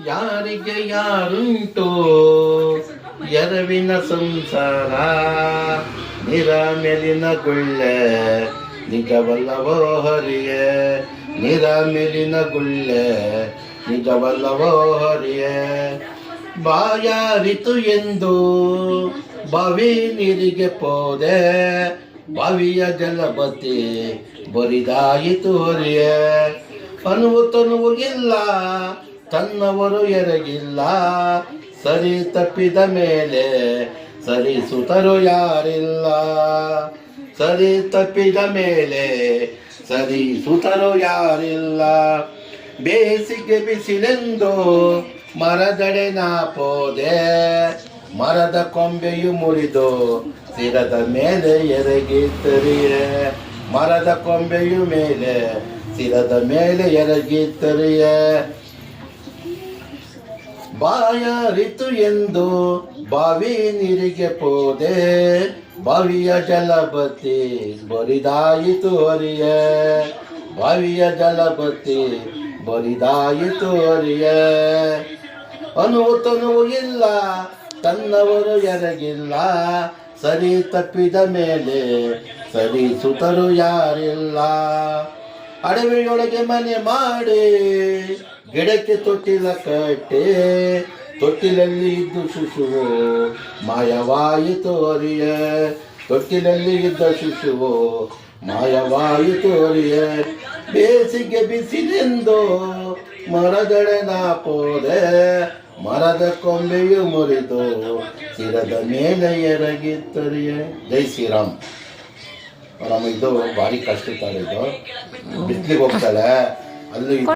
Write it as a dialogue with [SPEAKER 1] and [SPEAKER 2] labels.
[SPEAKER 1] ಯಾರಿಗೆ ಯಾರುಂಟು ಎರವಿನ ಸಂಸಾರ, ನಿರ ಮೇಲಿನ ಗುಳ್ಳೆ ನಿಜವಲ್ಲವೋ ಹರಿಯೇ, ನಿರ ಮೇಲಿನ ಗುಳ್ಳೆ ನಿಜವಲ್ಲವೋ ಹರಿಯೇ. ಬಾಯಾರಿತು ಎಂದು ಬಾವಿ ನೀರಿಗೆ ಪೋದೆ, ಬಾವಿಯ ಜಲಬತಿ ಬರಿದಾಯಿತು ಹೊರಿಯೇ. ಅನುವು ತನುವು ಇಲ್ಲ ತನ್ನವರು ಎರಗಿಲ್ಲ, ಸರಿ ತಪ್ಪಿದ ಮೇಲೆ ಸರಿಸುತ್ತರು ಯಾರಿಲ್ಲ, ಸರಿ ತಪ್ಪಿದ ಮೇಲೆ ಸರಿಸುತ್ತರು ಯಾರಿಲ್ಲ. ಬೇಸಿಗೆ ಬಿಸಿಲೆಂದು ಮರದಡೆ ನಾಪೋದೆ, ಮರದ ಕೊಂಬೆಯು ಮುರಿದು ಸಿರದ ಮೇಲೆ ಎರಗಿತ್ತರಿಯೇ, ಮರದ ಕೊಂಬೆಯು ಮೇಲೆ ಸಿರದ ಮೇಲೆ ಎರಗಿತ್ತರಿಯೇ. ಬಾಯಾರಿತು ಎಂದು ಬಾವಿ ನೀರಿಗೆ ಪೋದೆ, ಬಾವಿಯ ಜಲಬತಿ ಬರಿದಾಯಿತು ಹೊರಿಯೇ, ಬಾವಿಯ ಜಲಬತಿ ಬರಿದಾಯಿತು ಹೊರಿಯೇ. ಅನುವು ತನುವು ಇಲ್ಲ ತನ್ನವರು ಎರಗಿಲ್ಲ, ಸರಿ ತಪ್ಪಿದ ಮೇಲೆ ಸರಿಸುತ್ತರು ಯಾರಿಲ್ಲ. ಅಡವಿಯೊಳಗೆ ಮನೆ ಮಾಡಿ ಗಿಡಕ್ಕೆ ತೊಟ್ಟಿಲ ಕಟ್ಟೆ, ತೊಟ್ಟಿಲಲ್ಲಿ ಇದ್ದು ಶಿಶುವು ಮಾಯವಾಯಿತು ಹೊರಿಯೇ, ತೊಟ್ಟಿಲಲ್ಲಿ ಇದ್ದ ಶಿಶುವು ಮಾಯವಾಯಿತು ಹೊರಿಯೇ. ಬೇಸಿಗೆ ಬಿಸಿಲೆಂದು ಮರದಡೆ ನಾಪೋದೆ, ಮರದ ಕೊಂಬೆಯು ಮುರಿದು ಸಿರದ ಮೇಲೆ ಎರಗಿತ್ತರಿಯೇ. ಜೈ ಶ್ರೀರಾಮ್. ಇದು ಭಾರಿ ಕಷ್ಟ ಇತ್ತು, ಇದು ಬಿಸ್ಲಿಗೆ ಹೋಗ್ತಾಳೆ ಅಲ್ಲಿ